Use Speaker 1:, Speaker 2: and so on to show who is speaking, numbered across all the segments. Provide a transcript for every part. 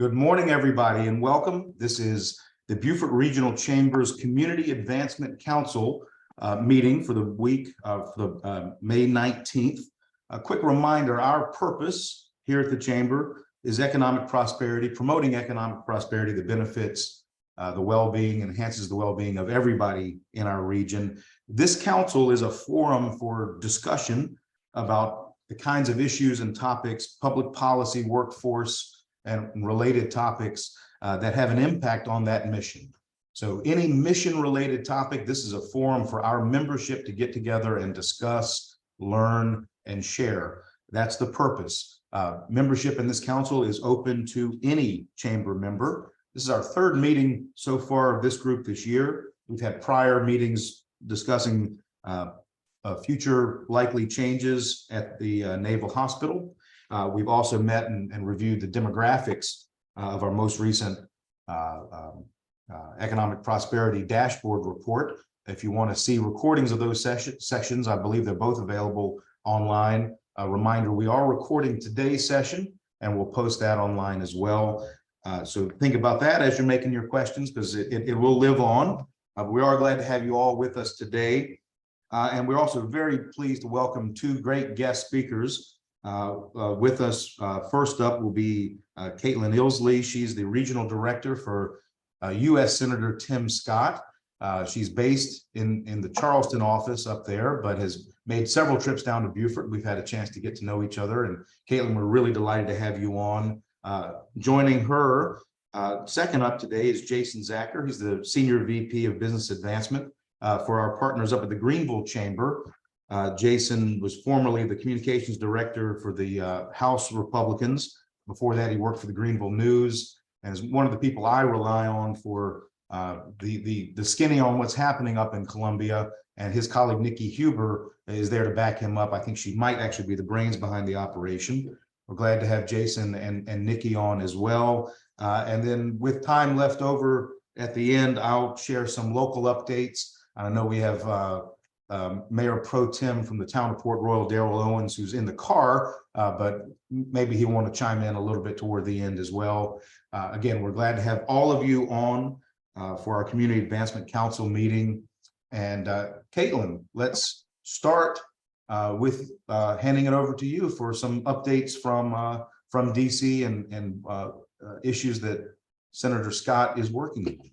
Speaker 1: Good morning, everybody, and welcome. This is the Beaufort Regional Chamber's Community Advancement Council meeting for the week of May 19th. A quick reminder, our purpose here at the Chamber is economic prosperity, promoting economic prosperity that benefits the well-being, enhances the well-being of everybody in our region. This council is a forum for discussion about the kinds of issues and topics, public policy, workforce, and related topics that have an impact on that mission. So any mission related topic, this is a forum for our membership to get together and discuss, learn, and share. That's the purpose. Membership in this council is open to any chamber member. This is our third meeting so far of this group this year. We've had prior meetings discussing future likely changes at the Naval Hospital. We've also met and reviewed the demographics of our most recent economic prosperity dashboard report. If you want to see recordings of those sessions, I believe they're both available online. A reminder, we are recording today's session and we'll post that online as well. So think about that as you're making your questions, because it will live on. We are glad to have you all with us today. And we're also very pleased to welcome two great guest speakers with us. First up will be Caitlin Ilsley. She's the regional director for U.S. Senator Tim Scott. She's based in the Charleston office up there, but has made several trips down to Beaufort. We've had a chance to get to know each other. And Caitlin, we're really delighted to have you on. Joining her, second up today is Jason Zacher. He's the Senior VP of Business Advancement for our partners up at the Greenville Chamber. Jason was formerly the communications director for the House Republicans. Before that, he worked for the Greenville News and is one of the people I rely on for the skinny on what's happening up in Columbia. And his colleague, Nikki Huber, is there to back him up. I think she might actually be the brains behind the operation. We're glad to have Jason and Nikki on as well. And then with time left over at the end, I'll share some local updates. I know we have Mayor Pro Tem from the town of Port Royal, Daryl Owens, who's in the car, but maybe he'll want to chime in a little bit toward the end as well. Again, we're glad to have all of you on for our Community Advancement Council meeting. And Caitlin, let's start with handing it over to you for some updates from DC and issues that Senator Scott is working on.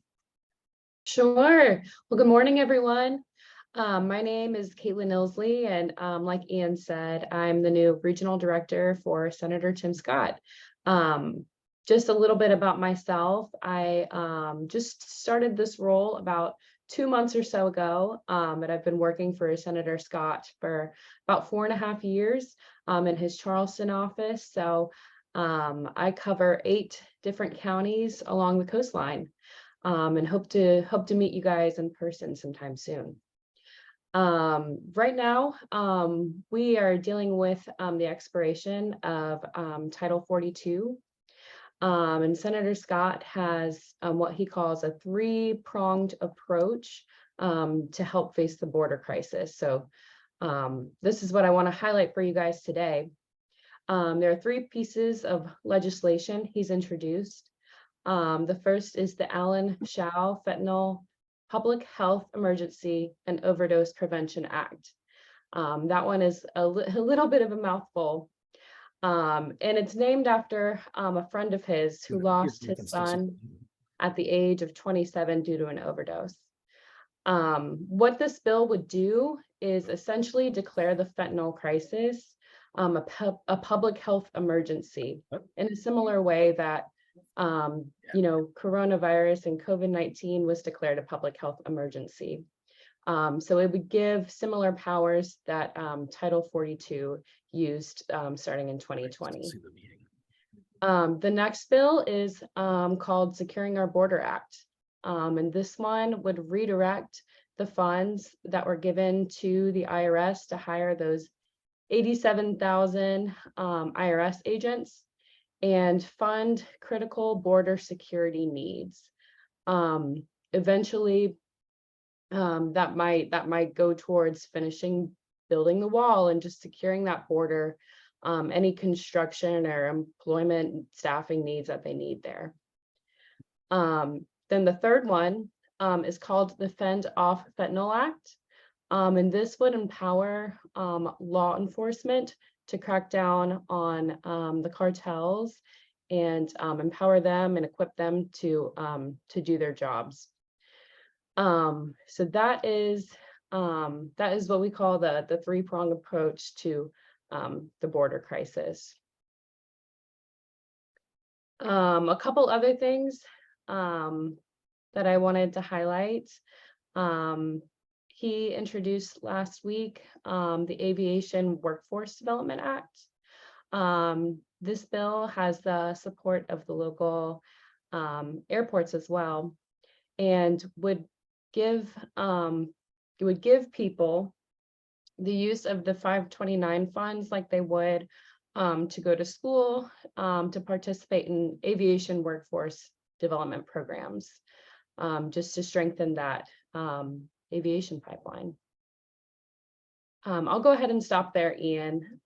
Speaker 2: Sure. Well, good morning, everyone. My name is Caitlin Ilsley, and like Ian said, I'm the new regional director for Senator Tim Scott. Just a little bit about myself. I just started this role about 2 months or so ago, and I've been working for Senator Scott for about 4.5 years in his Charleston office. So I cover 8 different counties along the coastline, and hope to meet you guys in person sometime soon. Right now, we are dealing with the expiration of Title 42. And Senator Scott has what he calls a 3-pronged approach to help face the border crisis. So this is what I want to highlight for you guys today. There are 3 pieces of legislation he's introduced. The first is the Alan Shaw Fentanyl Public Health Emergency and Overdose Prevention Act. That one is a little bit of a mouthful. And it's named after a friend of his who lost his son at the age of 27 due to an overdose. What this bill would do is essentially declare the fentanyl crisis a public health emergency in a similar way that coronavirus and COVID-19 was declared a public health emergency. So it would give similar powers that Title 42 used starting in 2020. The next bill is called Securing Our Border Act. And this one would redirect the funds that were given to the IRS to hire those 87,000 IRS agents and fund critical border security needs. Eventually, that might go towards finishing building the wall and just securing that border any construction or employment staffing needs that they need there. Then the third one is called the Fend Off Fentanyl Act. And this would empower law enforcement to crack down on the cartels and empower them and equip them to do their jobs. So that is what we call the three-pronged approach to the border crisis. A couple other things that I wanted to highlight. He introduced last week the Aviation Workforce Development Act. This bill has the support of the local airports as well, and would give people the use of the 529 funds like they would to go to school, to participate in aviation workforce development programs, just to strengthen that aviation pipeline. I'll go ahead and stop there, Ian.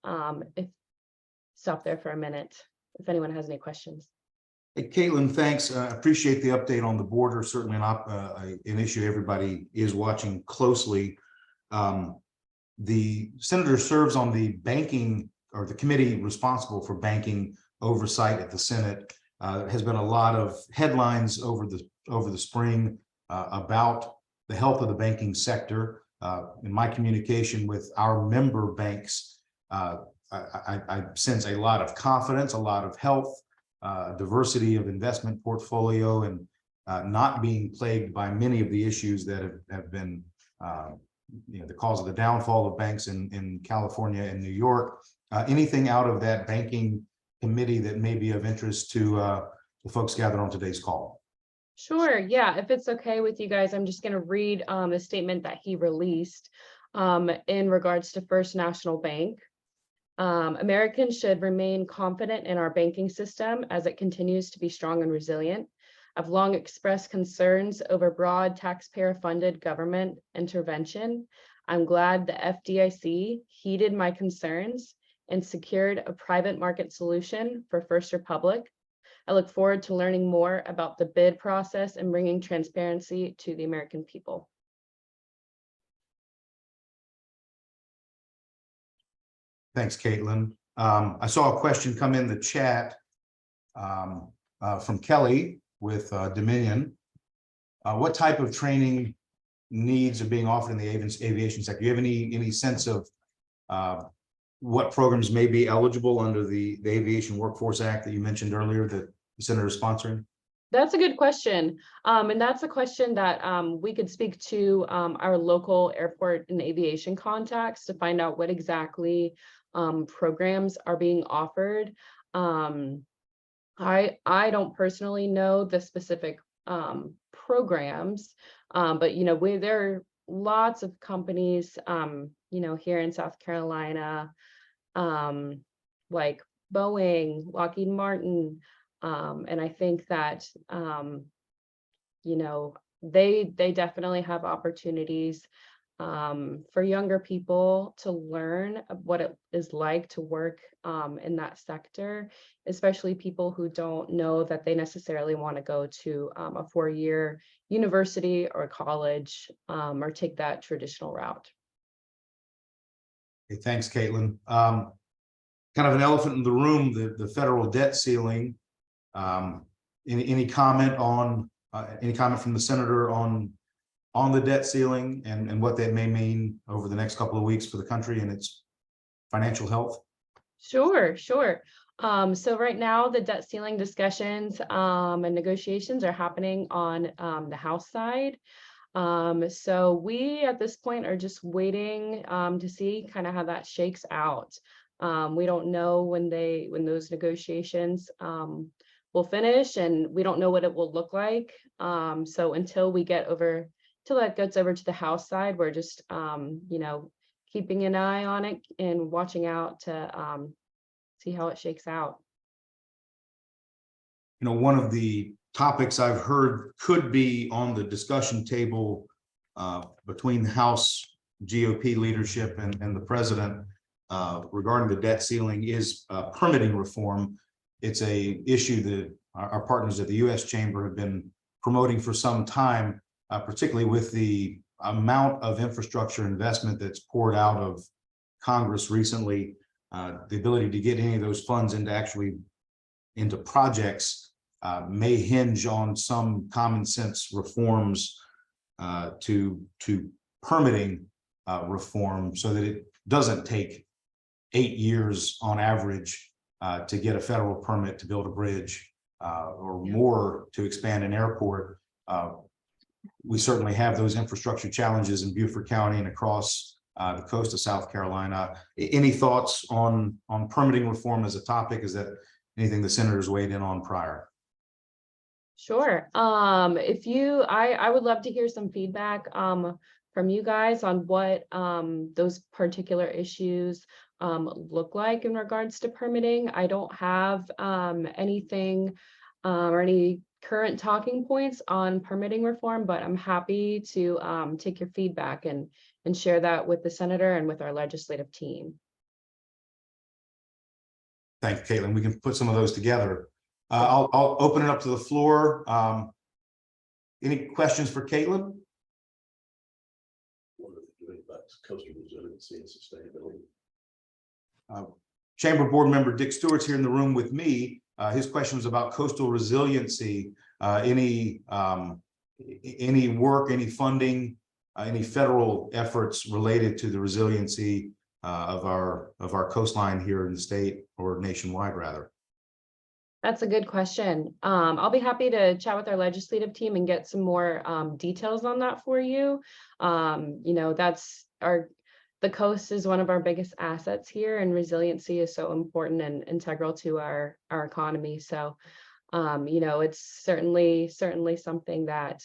Speaker 2: Stop there for a minute if anyone has any questions.
Speaker 1: Hey, Caitlin, thanks. Appreciate the update on the border. Certainly an issue everybody is watching closely. The senator serves on the banking, or the committee responsible for banking oversight at the Senate. Has been a lot of headlines over the spring about the health of the banking sector. In my communication with our member banks, I sense a lot of confidence, a lot of health, diversity of investment portfolio, and not being plagued by many of the issues that have been the cause of the downfall of banks in California and New York. Anything out of that banking committee that may be of interest to the folks gathered on today's call?
Speaker 2: Sure, yeah, if it's okay with you guys, I'm just going to read a statement that he released in regards to First National Bank. Americans should remain confident in our banking system as it continues to be strong and resilient. I've long expressed concerns over broad taxpayer-funded government intervention. I'm glad the FDIC heeded my concerns and secured a private market solution for First Republic. I look forward to learning more about the bid process and bringing transparency to the American people.
Speaker 1: Thanks, Caitlin. I saw a question come in the chat from Kelly with Dominion. What type of training needs are being offered in the aviation sector? Do you have any sense of what programs may be eligible under the Aviation Workforce Act that you mentioned earlier that the Senator is sponsoring?
Speaker 2: That's a good question. And that's a question that we could speak to our local airport and aviation contacts to find out what exactly programs are being offered. I don't personally know the specific programs, but there are lots of companies here in South Carolina, like Boeing, Lockheed Martin, and I think that they definitely have opportunities for younger people to learn what it is like to work in that sector, especially people who don't know that they necessarily want to go to a four-year university or college or take that traditional route.
Speaker 1: Okay, thanks, Caitlin. Kind of an elephant in the room, the federal debt ceiling. Any comment on any comment from the senator on the debt ceiling and what that may mean over the next couple of weeks for the country and its financial health?
Speaker 2: Sure. So right now the debt ceiling discussions and negotiations are happening on the House side. So we at this point are just waiting to see kind of how that shakes out. We don't know when those negotiations will finish, and we don't know what it will look like. So until that gets over to the House side, we're just keeping an eye on it and watching out to see how it shakes out.
Speaker 1: One of the topics I've heard could be on the discussion table between the House GOP leadership and the president regarding the debt ceiling is permitting reform. It's a issue that our partners at the U.S. Chamber have been promoting for some time, particularly with the amount of infrastructure investment that's poured out of Congress recently. The ability to get any of those funds into projects may hinge on some common sense reforms to permitting reform, so that it doesn't take 8 years on average to get a federal permit to build a bridge or more to expand an airport. We certainly have those infrastructure challenges in Beaufort County and across the coast of South Carolina. Any thoughts on permitting reform as a topic? Is that anything the senators weighed in on prior?
Speaker 2: Sure. I would love to hear some feedback from you guys on what those particular issues look like in regards to permitting. I don't have anything or any current talking points on permitting reform, but I'm happy to take your feedback and share that with the senator and with our legislative team.
Speaker 1: Thank you, Caitlin. We can put some of those together. I'll open it up to the floor. Any questions for Caitlin?
Speaker 3: What are they doing about coastal resiliency and sustainability?
Speaker 1: Chamber Board Member Dick Stewart's here in the room with me. His question was about coastal resiliency. Any work, any funding, any federal efforts related to the resiliency of our coastline here in the state, or nationwide rather?
Speaker 2: That's a good question. I'll be happy to chat with our legislative team and get some more details on that for you. You know, the coast is one of our biggest assets here, and resiliency is so important and integral to our economy. So, you know, it's certainly something that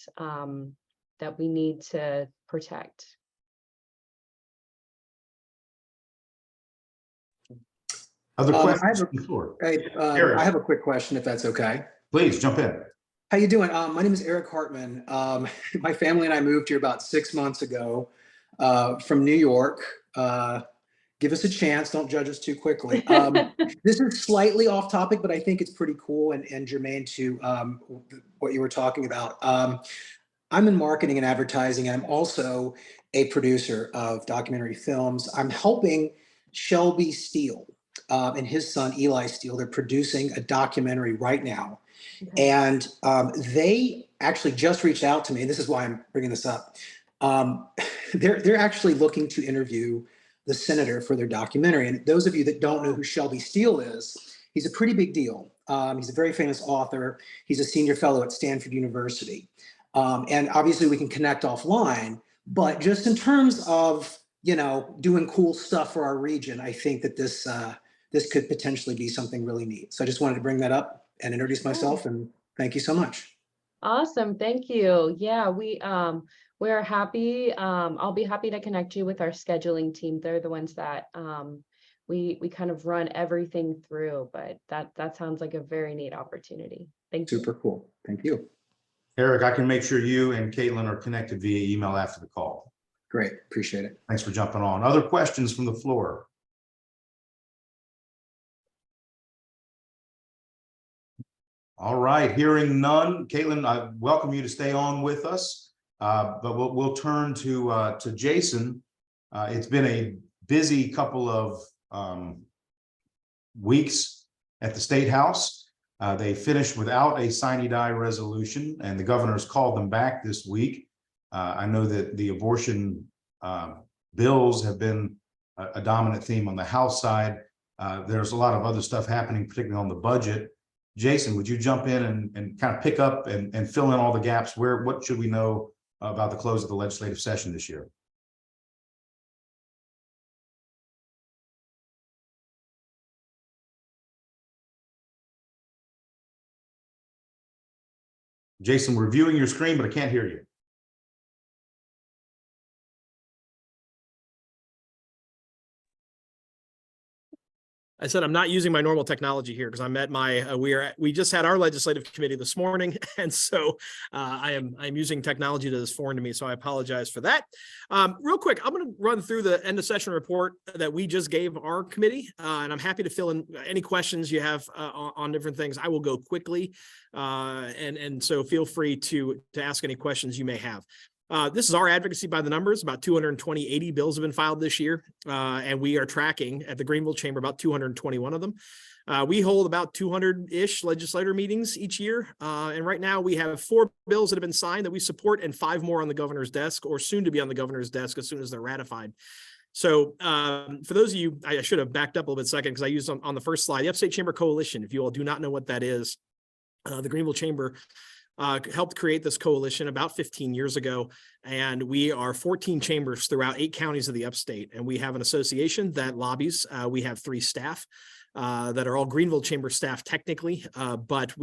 Speaker 2: that we need to protect.
Speaker 1: Other questions?
Speaker 4: I have a quick question, if that's okay.
Speaker 1: Please jump in.
Speaker 4: How you doing? My name is Eric Hartman. My family and I moved here about 6 months ago from New York. Give us a chance. Don't judge us too quickly. This is slightly off topic, but I think it's pretty cool and germane to what you were talking about. I'm in marketing and advertising, and I'm also a producer of documentary films. I'm helping Shelby Steele and his son, Eli Steele. They're producing a documentary right now. Okay. And they actually just reached out to me, and this is why I'm bringing this up. They're actually looking to interview the senator for their documentary. And those of you that don't know who Shelby Steele is, he's a pretty big deal. He's a very famous author. He's a senior fellow at Stanford University. And obviously we can connect offline, but just in terms of, you know, doing cool stuff for our region, I think that this could potentially be something really neat. So I just wanted to bring that up and introduce myself, and thank you so much.
Speaker 2: Awesome. Thank you. Yeah, we're happy. I'll be happy to connect you with our scheduling team. They're the ones that we kind of run everything through, but that sounds like a very neat opportunity. Thank you.
Speaker 4: Super cool. Thank you.
Speaker 1: Eric, I can make sure you and Caitlin are connected via email after the call.
Speaker 4: Great. Appreciate it.
Speaker 1: Thanks for jumping on. Other questions from the floor? All right, hearing none. Caitlin, I welcome you to stay on with us, but we'll turn to Jason. It's been a busy couple of weeks at the State House. They finished without a sine die resolution, and the governor's called them back this week. I know that the abortion bills have been a dominant theme on the House side. There's a lot of other stuff happening, particularly on the budget. Jason, would you jump in and kind of pick up and fill in all the gaps? What should we know about the close of the legislative session this year? Jason, we're viewing your screen, but I can't hear you.
Speaker 5: I said I'm not using my normal technology here because I'm at my we just had our legislative committee this morning, and so I'm using technology that is foreign to me, so I apologize for that. Real quick, I'm going to run through the end of session report that we just gave our committee, and I'm happy to fill in any questions you have on different things. I will go quickly, and so feel free to ask any questions you may have. This is our advocacy by the numbers. About 80 bills have been filed this year, and we are tracking at the Greenville Chamber about 221 of them. We hold about 200-ish legislator meetings each year, and right now we have 4 bills that have been signed that we support and 5 more on the governor's desk or soon to be on the governor's desk as soon as they're ratified. So for those of you, I should have backed up a little bit second because I used on the first slide, the Upstate Chamber Coalition. If you all do not know what that is, the Greenville Chamber helped create this coalition about 15 years ago, and we are 14 chambers throughout 8 counties of the upstate, and we have an association that lobbies. We have 3 staff that are all Greenville Chamber staff technically, but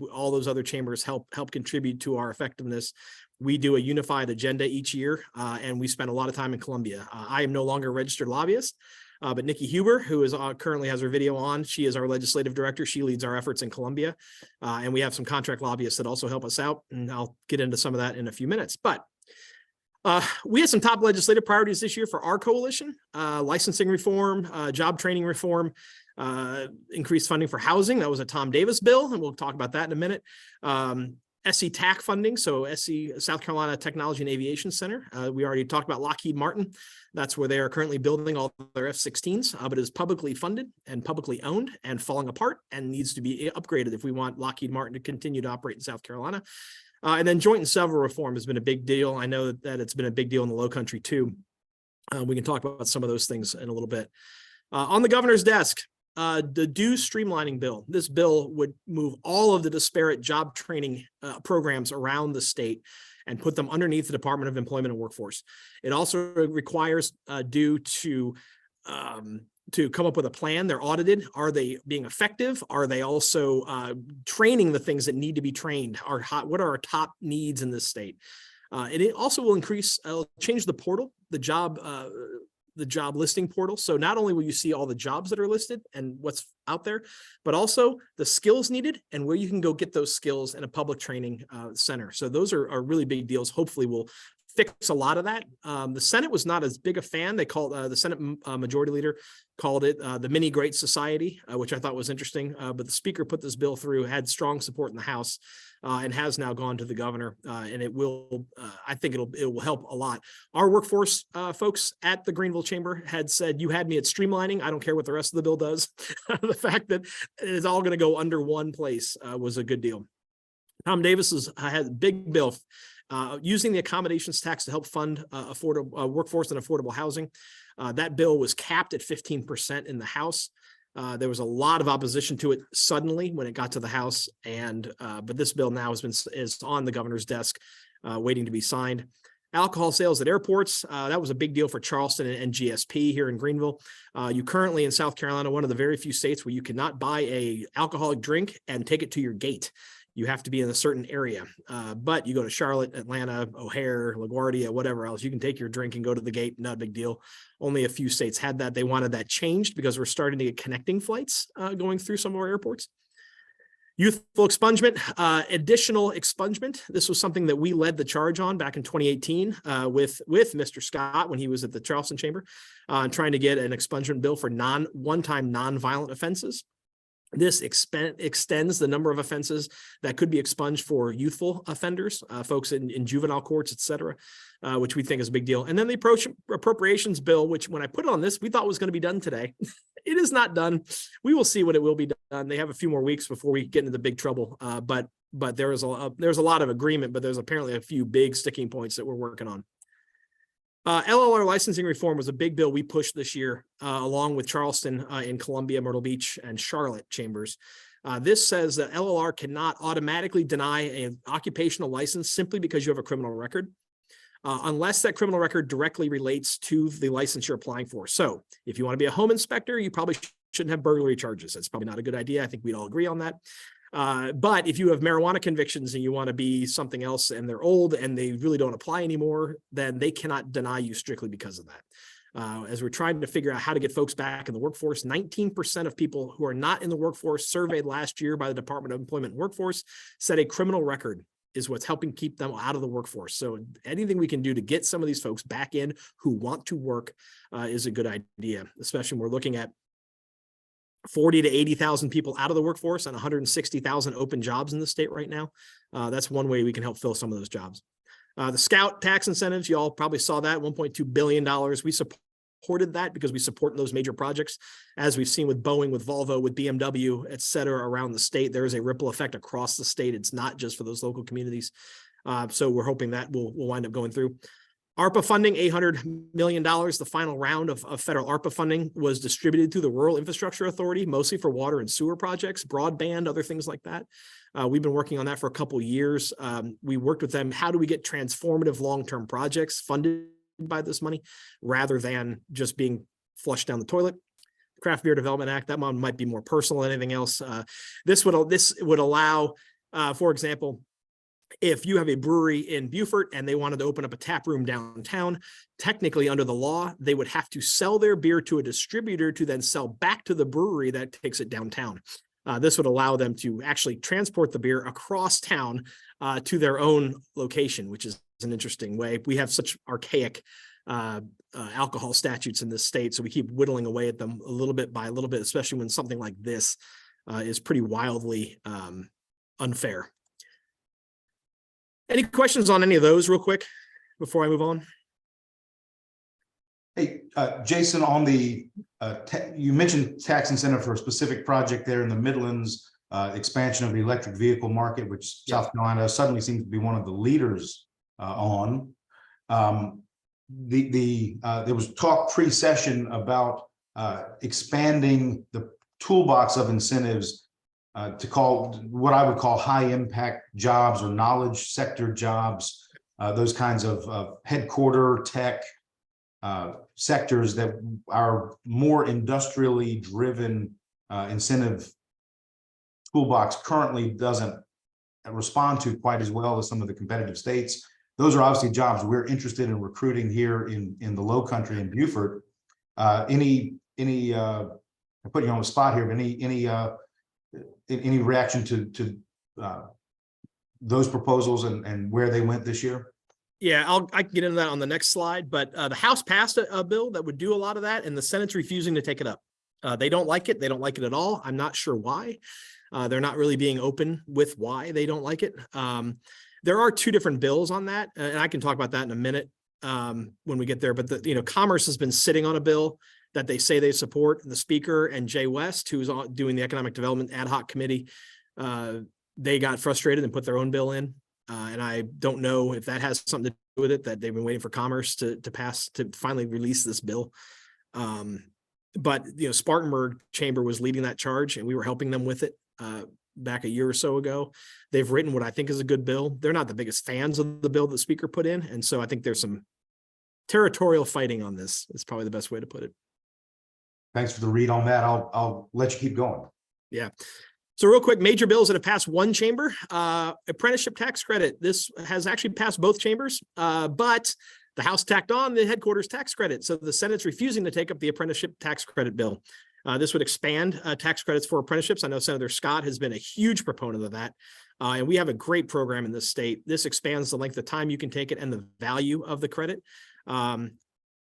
Speaker 5: all those other chambers help contribute to our effectiveness. We do a unified agenda each year, and we spend a lot of time in Columbia. I am no longer a registered lobbyist. But Nikki Huber, who is currently has her video on, she is our legislative director. She leads our efforts in Columbia. And we have some contract lobbyists that also help us out. And I'll get into some of that in a few minutes. But we had some top legislative priorities this year for our coalition: licensing reform, job training reform, increased funding for housing. That was a Tom Davis bill, and we'll talk about that in a minute. SC TAC funding, so SC South Carolina Technology and Aviation Center. We already talked about Lockheed Martin. That's where they are currently building all their F-16s, but it is publicly funded and publicly owned and falling apart and needs to be upgraded if we want Lockheed Martin to continue to operate in South Carolina. And then joint and several reform has been a big deal. I know that it's been a big deal in the Low Country too. We can talk about some of those things in a little bit. On the governor's desk, the dues streamlining bill. This bill would move all of the disparate job training programs around the state and put them underneath the Department of Employment and Workforce. It also requires due to come up with a plan. They're audited. Are they being effective? Are they also training the things that need to be trained? What are our top needs in this state? It also will change the portal, the job listing portal. So not only will you see all the jobs that are listed and what's out there, but also the skills needed and where you can go get those skills in a public training center. So those are really big deals. Hopefully we'll fix a lot of that. The Senate was not as big a fan. They called the Senate Majority Leader called it the mini Great Society, which I thought was interesting. But the Speaker put this bill through, had strong support in the House, and has now gone to the governor. And it will, I think it will help a lot. Our workforce folks at the Greenville Chamber had said, "You had me at streamlining. I don't care what the rest of the bill does." The fact that it's all going to go under one place was a good deal. Tom Davis had a big bill. Using the accommodations tax to help fund affordable workforce and affordable housing. That bill was capped at 15% in the House. There was a lot of opposition to it suddenly when it got to the House, but this bill now is on the governor's desk, waiting to be signed. Alcohol sales at airports, that was a big deal for Charleston and GSP here in Greenville. You currently in South Carolina, one of the very few states where you cannot buy a alcoholic drink and take it to your gate. You have to be in a certain area, but you go to Charlotte, Atlanta, O'Hare, LaGuardia, whatever else, you can take your drink and go to the gate. Not a big deal. Only a few states had that. They wanted that changed because we're starting to get connecting flights going through some of our airports. Youthful expungement, additional expungement. This was something that we led the charge on back in 2018 with Mr. Scott when he was at the Charleston Chamber, trying to get an expungement bill for one-time non-violent offenses. This extends the number of offenses that could be expunged for youthful offenders, folks in juvenile courts, et cetera, which we think is a big deal. And then the appropriations bill, which when I put it on this, we thought was going to be done today. It is not done. We will see what it will be done. They have a few more weeks before we get into the big trouble. But there's a lot of agreement, but there's apparently a few big sticking points that we're working on. LLR licensing reform was a big bill we pushed this year, along with Charleston in Columbia, Myrtle Beach, and Charlotte chambers. This says that LLR cannot automatically deny an occupational license simply because you have a criminal record, unless that criminal record directly relates to the license you're applying for. So if you want to be a home inspector, you probably shouldn't have burglary charges. That's probably not a good idea. I think we'd all agree on that. But if you have marijuana convictions and you want to be something else and they're old and they really don't apply anymore, then they cannot deny you strictly because of that. as we're trying to figure out how to get folks back in the workforce. 19% of people who are not in the workforce surveyed last year by the Department of Employment and Workforce said a criminal record is what's helping keep them out of the workforce. So anything we can do to get some of these folks back in who want to work is a good idea, especially when we're looking at 40 to 80,000 people out of the workforce and 160,000 open jobs in the state right now. That's one way we can help fill some of those jobs. The Scout tax incentives, you all probably saw that, $1.2 billion. We supported that because we support those major projects. As we've seen with Boeing, with Volvo, with BMW, et cetera, around the state, there is a ripple effect across the state. It's not just for those local communities. So we're hoping that will wind up going through. ARPA funding, $800 million. The final round of federal ARPA funding was distributed through the Rural Infrastructure Authority, mostly for water and sewer projects, broadband, other things like that. We've been working on that for a couple of years. We worked with them. How do we get transformative long-term projects funded by this money rather than just being flushed down the toilet? Craft Beer Development Act, that one might be more personal than anything else. This would allow, for example, if you have a brewery in Beaufort and they wanted to open up a tap room downtown, technically under the law, they would have to sell their beer to a distributor to then sell back to the brewery that takes it downtown. This would allow them to actually transport the beer across town to their own location, which is an interesting way. We have such archaic alcohol statutes in this state, so we keep whittling away at them a little bit by a little bit, especially when something like this is pretty wildly unfair. Any questions on any of those real quick before I move on?
Speaker 1: Hey, Jason, on the, you mentioned tax incentive for a specific project there in the Midlands, expansion of the electric vehicle market, which South Carolina suddenly seems to be one of the leaders on. There was talk pre-session about expanding the toolbox of incentives to call what I would call high impact jobs or knowledge sector jobs, those kinds of headquarter tech sectors that are more industrially driven incentive toolbox currently doesn't respond to quite as well as some of the competitive states. Those are obviously jobs we're interested in recruiting here in the Low Country in Beaufort. Any I put you on the spot here, but any reaction to those proposals and where they went this year?
Speaker 5: Yeah, I can get into that on the next slide, but the House passed a bill that would do a lot of that, and the Senate's refusing to take it up. They don't like it. They don't like it at all. I'm not sure why. They're not really being open with why they don't like it. There are two different bills on that, and I can talk about that in a minute when we get there. But Commerce has been sitting on a bill that they say they support. The Speaker and Jay West, who's doing the Economic Development Ad Hoc Committee, they got frustrated and put their own bill in. And I don't know if that has something to do with it, that they've been waiting for Commerce to pass, to finally release this bill. But Spartanburg Chamber was leading that charge, and we were helping them with it back a year or so ago. They've written what I think is a good bill. They're not the biggest fans of the bill the Speaker put in, and so I think there's some territorial fighting on this. It's probably the best way to put it.
Speaker 1: Thanks for the read on that. I'll let you keep going.
Speaker 5: Yeah. So real quick, major bills that have passed one chamber, apprenticeship tax credit. This has actually passed both chambers, but the House tacked on the headquarters tax credit. So the Senate's refusing to take up the apprenticeship tax credit bill. This would expand tax credits for apprenticeships. I know Senator Scott has been a huge proponent of that. And we have a great program in this state. This expands the length of time you can take it and the value of the credit.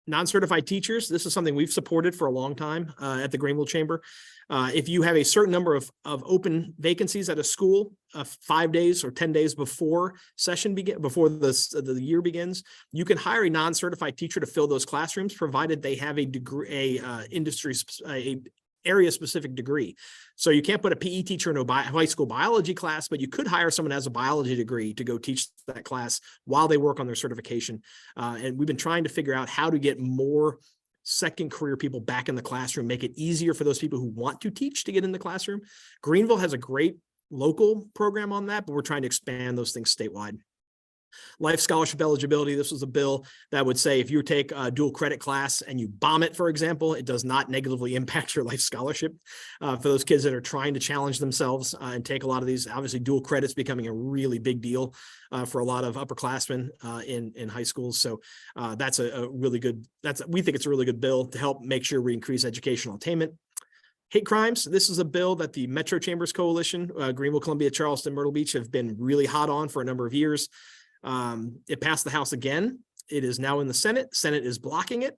Speaker 5: Non-certified teachers, this is something we've supported for a long time at the Greenville Chamber. If you have a certain number of open vacancies at a school 5 days or 10 days before before the year begins, you can hire a non-certified teacher to fill those classrooms, provided they have a degree, a area-specific degree. So you can't put a PE teacher in a high school biology class, but you could hire someone who has a biology degree to go teach that class while they work on their certification. And we've been trying to figure out how to get more second career people back in the classroom, make it easier for those people who want to teach to get in the classroom. Greenville has a great local program on that, but we're trying to expand those things statewide. Life scholarship eligibility. This was a bill that would say if you take a dual credit class and you bomb it, for example, it does not negatively impact your life scholarship. For those kids that are trying to challenge themselves and take a lot of these, obviously dual credits becoming a really big deal for a lot of upperclassmen in high schools. So that's a really good, we think it's a really good bill to help make sure we increase educational attainment. Hate crimes. This is a bill that the Metro Chambers Coalition, Greenville, Columbia, Charleston, Myrtle Beach have been really hot on for a number of years. It passed the House again. It is now in the Senate. Senate is blocking it.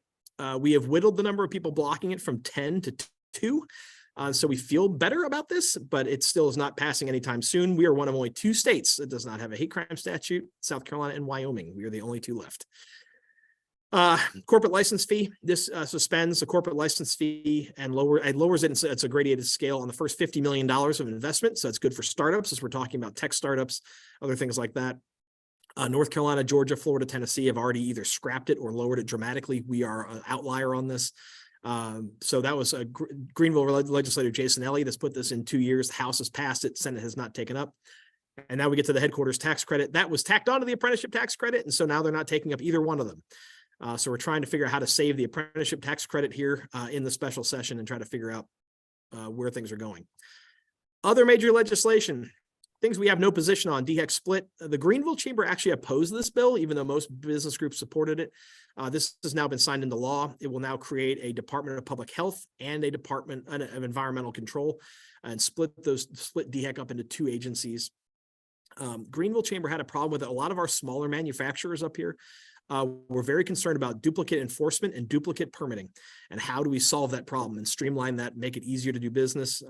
Speaker 5: We have whittled the number of people blocking it from 10 to 2. So we feel better about this, but it still is not passing anytime soon. We are one of only 2 states that does not have a hate crime statute, South Carolina and Wyoming. We are the only 2 left. Corporate license fee. This suspends the corporate license fee and lowers it. It's a gradated scale on the first $50 million of investment. So it's good for startups as we're talking about tech startups, other things like that. North Carolina, Georgia, Florida, Tennessee have already either scrapped it or lowered it dramatically. We are an outlier on this. So that was a Greenville legislator, Jason Elliott, has put this in 2 years. The House has passed it. Senate has not taken up. And now we get to the headquarters tax credit. That was tacked onto the apprenticeship tax credit. And so now they're not taking up either one of them. So we're trying to figure out how to save the apprenticeship tax credit here in the special session and try to figure out where things are going. Other major legislation. Things we have no position on, DHEC split. The Greenville Chamber actually opposed this bill, even though most business groups supported it. This has now been signed into law. It will now create a Department of Public Health and a Department of Environmental Control and split DHEC up into 2 agencies. Greenville Chamber had a problem with it. A lot of our smaller manufacturers up here were very concerned about duplicate enforcement and duplicate permitting. And how do we solve that problem and streamline that, make it easier to do business?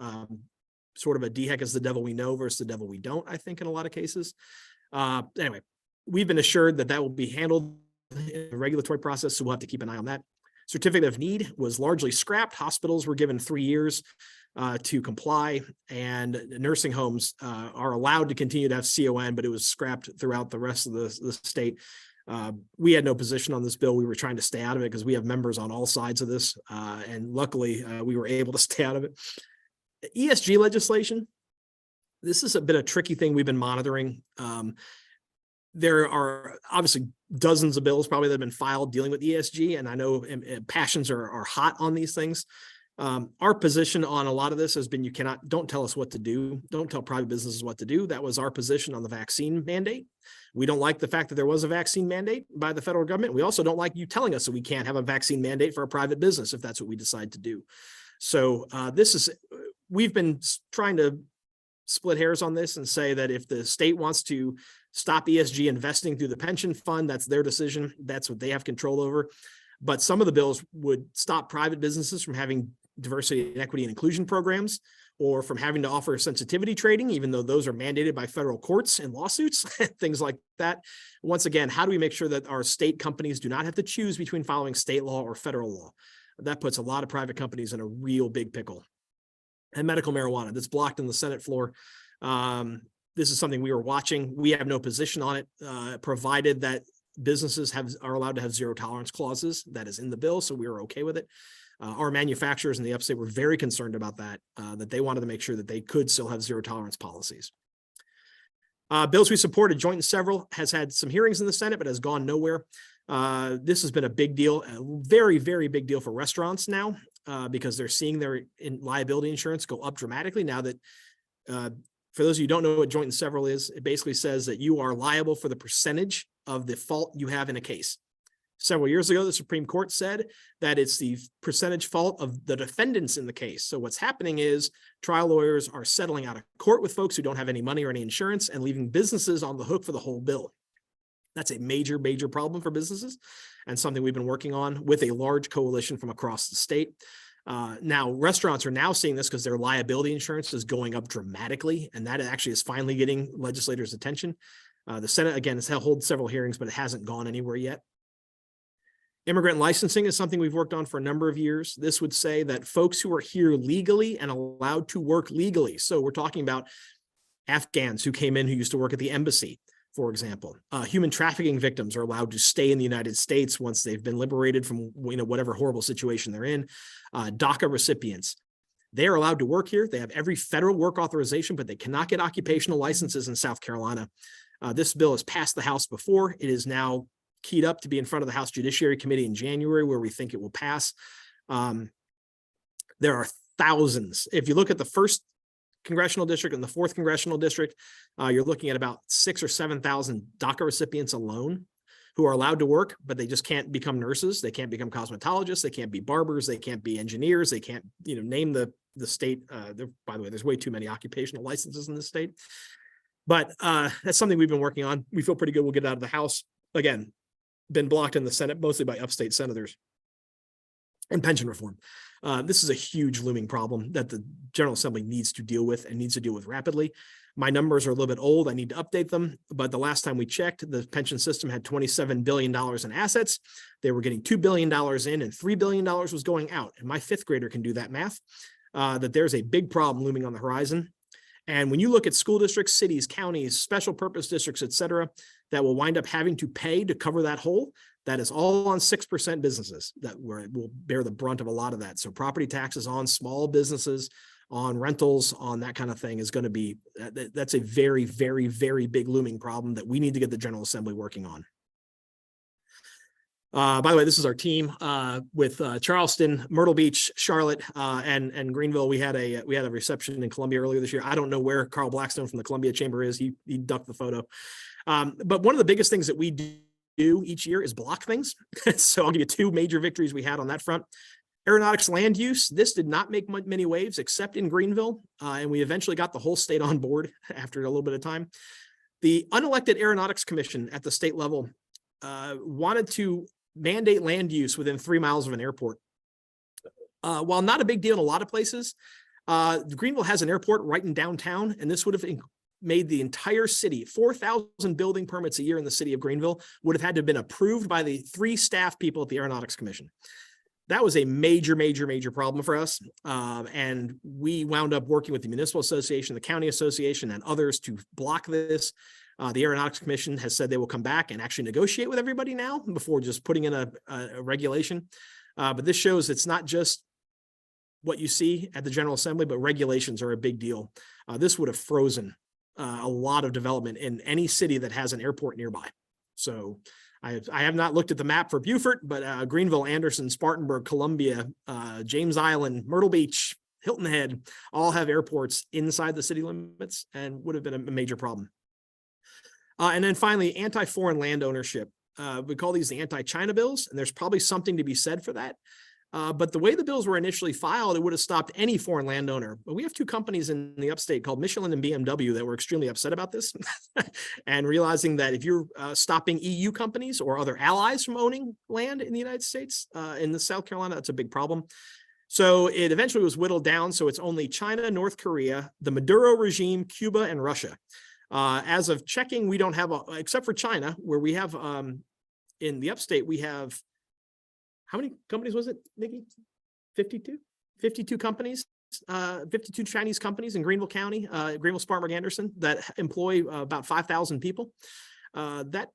Speaker 5: Sort of a DHEC is the devil we know versus the devil we don't, I think, in a lot of cases. Anyway, we've been assured that that will be handled in the regulatory process, so we'll have to keep an eye on that. Certificate of need was largely scrapped. Hospitals were given 3 years to comply, and nursing homes are allowed to continue to have CON, but it was scrapped throughout the rest of the state. We had no position on this bill. We were trying to stay out of it because we have members on all sides of this, and luckily we were able to stay out of it. ESG legislation. This is a bit of a tricky thing we've been monitoring. There are obviously dozens of bills probably that have been filed dealing with ESG, and I know passions are hot on these things. Our position on a lot of this has been don't tell us what to do. Don't tell private businesses what to do. That was our position on the vaccine mandate. We don't like the fact that there was a vaccine mandate by the federal government. We also don't like you telling us that we can't have a vaccine mandate for a private business if that's what we decide to do. So we've been trying to split hairs on this and say that if the state wants to stop ESG investing through the pension fund, that's their decision. That's what they have control over. But some of the bills would stop private businesses from having diversity and equity and inclusion programs, or from having to offer sensitivity trading, even though those are mandated by federal courts and lawsuits, things like that. Once again, how do we make sure that our state companies do not have to choose between following state law or federal law? That puts a lot of private companies in a real big pickle. And medical marijuana, that's blocked in the Senate floor. This is something we were watching. We have no position on it, provided that businesses are allowed to have zero tolerance clauses. That is in the bill, so we were okay with it. Our manufacturers in the upstate were very concerned about that, that they wanted to make sure that they could still have zero tolerance policies. Bills we supported, joint and several, has had some hearings in the Senate, but has gone nowhere. This has been a big deal, a very, very big deal for restaurants now, because they're seeing their liability insurance go up dramatically now that, for those of you who don't know what joint and several is, it basically says that you are liable for the percentage of the fault you have in a case. Several years ago, the Supreme Court said that it's the percentage fault of the defendants in the case. So what's happening is trial lawyers are settling out of court with folks who don't have any money or any insurance and leaving businesses on the hook for the whole bill. That's a major, major problem for businesses, and something we've been working on with a large coalition from across the state. Now, restaurants are now seeing this because their liability insurance is going up dramatically, and that actually is finally getting legislators' attention. The Senate, again, has held several hearings, but it hasn't gone anywhere yet. Immigrant licensing is something we've worked on for a number of years. This would say that folks who are here legally and allowed to work legally, so we're talking about Afghans who came in who used to work at the embassy, for example. Human trafficking victims are allowed to stay in the United States once they've been liberated from whatever horrible situation they're in. DACA recipients, they are allowed to work here. They have every federal work authorization, but they cannot get occupational licenses in South Carolina. This bill has passed the House before. It is now keyed up to be in front of the House Judiciary Committee in January, where we think it will pass. There are thousands. If you look at the first congressional district and the fourth congressional district, you're looking at about 6,000 or 7,000 DACA recipients alone who are allowed to work, but they just can't become nurses. They can't become cosmetologists. They can't be barbers. They can't be engineers. They can't, name the state. By the way, there's way too many occupational licenses in this state. But that's something we've been working on. We feel pretty good. We'll get it out of the House. Again, been blocked in the Senate, mostly by upstate senators. And pension reform. This is a huge looming problem that the General Assembly needs to deal with and needs to deal with rapidly. My numbers are a little bit old. I need to update them. But the last time we checked, the pension system had $27 billion in assets. They were getting $2 billion in and $3 billion was going out. And my fifth grader can do that math, that there's a big problem looming on the horizon. And when you look at school districts, cities, counties, special purpose districts, et cetera, that will wind up having to pay to cover that hole, that is all on 6% businesses that will bear the brunt of a lot of that. So property taxes on small businesses, on rentals, on that kind of thing is going to be, that's a very, very, very big looming problem that we need to get the General Assembly working on. By the way, this is our team with Charleston, Myrtle Beach, Charlotte, and Greenville. We had a reception in Columbia earlier this year. I don't know where Carl Blackstone from the Columbia Chamber is. He ducked the photo. But one of the biggest things that we do each year is block things. So I'll give you two major victories we had on that front. Aeronautics land use. This did not make many waves except in Greenville. And we eventually got the whole state on board after a little bit of time. The unelected Aeronautics Commission at the state level wanted to mandate land use within 3 miles of an airport. While not a big deal in a lot of places, Greenville has an airport right in downtown, and this would have made the entire city, 4,000 building permits a year in the city of Greenville would have had to have been approved by the 3 staff people at the Aeronautics Commission. That was a major, major, major problem for us. And we wound up working with the Municipal Association, the County Association, and others to block this. The Aeronautics Commission has said they will come back and actually negotiate with everybody now before just putting in a regulation. But this shows it's not just what you see at the General Assembly, but regulations are a big deal. This would have frozen a lot of development in any city that has an airport nearby. So I have not looked at the map for Beaufort, but Greenville, Anderson, Spartanburg, Columbia, James Island, Myrtle Beach, Hilton Head, all have airports inside the city limits and would have been a major problem. And then finally, anti-foreign land ownership. We call these the anti-China bills, and there's probably something to be said for that. But the way the bills were initially filed, it would have stopped any foreign landowner. But we have 2 companies in the upstate called Michelin and BMW that were extremely upset about this and realizing that if you're stopping EU companies or other allies from owning land in the United States, in the South Carolina, that's a big problem. So it eventually was whittled down. So it's only China, North Korea, the Maduro regime, Cuba, and Russia. As of checking, we don't have, except for China, where we have in the upstate, we have, how many companies was it, Nikki? 52? 52 companies, 52 Chinese companies in Greenville County, Greenville, Spartanburg, Anderson, that employ about 5,000 people. That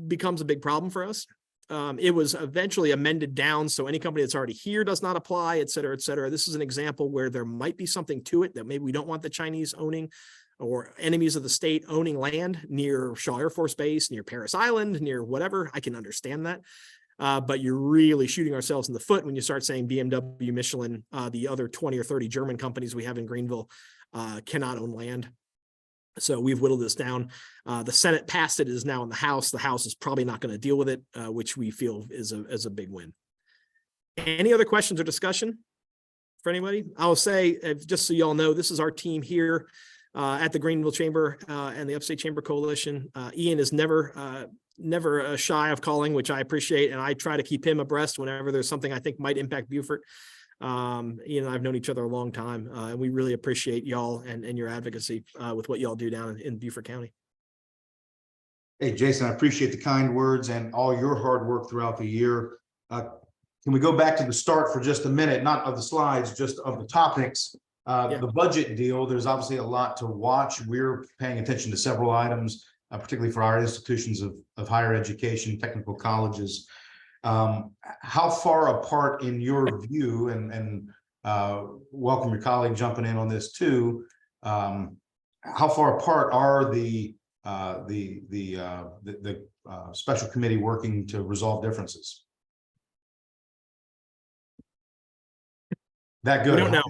Speaker 5: becomes a big problem for us. It was eventually amended down, so any company that's already here does not apply, et cetera, et cetera. This is an example where there might be something to it that maybe we don't want the Chinese owning or enemies of the state owning land near Shaw Air Force Base, near Paris Island, near whatever. I can understand that. But you're really shooting ourselves in the foot when you start saying BMW, Michelin, the other 20 or 30 German companies we have in Greenville cannot own land. So we've whittled this down. The Senate passed it. It is now in the House. The House is probably not going to deal with it, which we feel is a big win. Any other questions or discussion for anybody? I'll say, just so you all know, this is our team here at the Greenville Chamber and the Upstate Chamber Coalition. Ian is never shy of calling, which I appreciate, and I try to keep him abreast whenever there's something I think might impact Beaufort. Ian and I've known each other a long time, and we really appreciate y'all and your advocacy with what y'all do down in Beaufort County.
Speaker 1: Hey, Jason, I appreciate the kind words and all your hard work throughout the year. Can we go back to the start for just a minute, not of the slides, just of the topics? The budget deal, there's obviously a lot to watch. We're paying attention to several items, particularly for our institutions of higher education, technical colleges. How far apart in your view, and welcome your colleague jumping in on this too, how far apart are the the special committee working to resolve differences? That good?
Speaker 5: We don't know.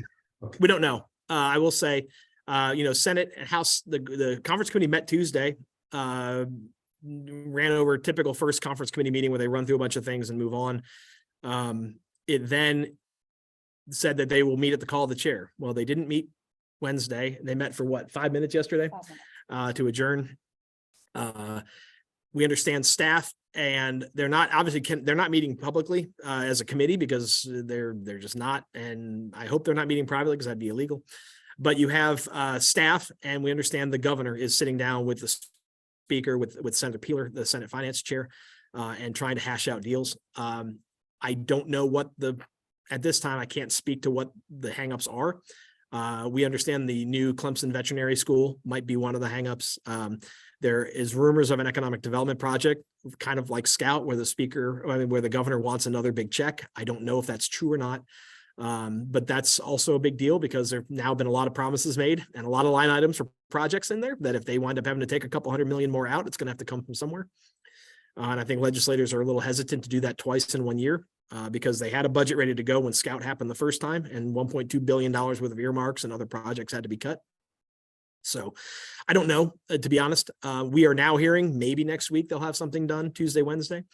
Speaker 1: Okay.
Speaker 5: We don't know. I will say, Senate and House, the conference committee met Tuesday, ran over a typical first conference committee meeting where they run through a bunch of things and move on. It then said that they will meet at the call of the chair. Well, they didn't meet Wednesday. They met for what, 5 minutes yesterday, to adjourn. We understand staff, and they're not they're not meeting publicly as a committee because they're just not. And I hope they're not meeting privately because that'd be illegal. But you have staff, and we understand the governor is sitting down with the speaker, with Senator Peeler, the Senate Finance Chair, and trying to hash out deals. I don't know at this time, I can't speak to what the hangups are. We understand the new Clemson Veterinary School might be one of the hangups. There is rumors of an economic development project, kind of like Scout, where where the governor wants another big check. I don't know if that's true or not. But that's also a big deal because there've now been a lot of promises made and a lot of line items for projects in there that if they wind up having to take a couple $100 million more out, it's going to have to come from somewhere. And I think legislators are a little hesitant to do that twice in 1 year because they had a budget ready to go when Scout happened the first time, and $1.2 billion worth of earmarks and other projects had to be cut. So I don't know, to be honest. We are now hearing maybe next week they'll have something done Tuesday, Wednesday.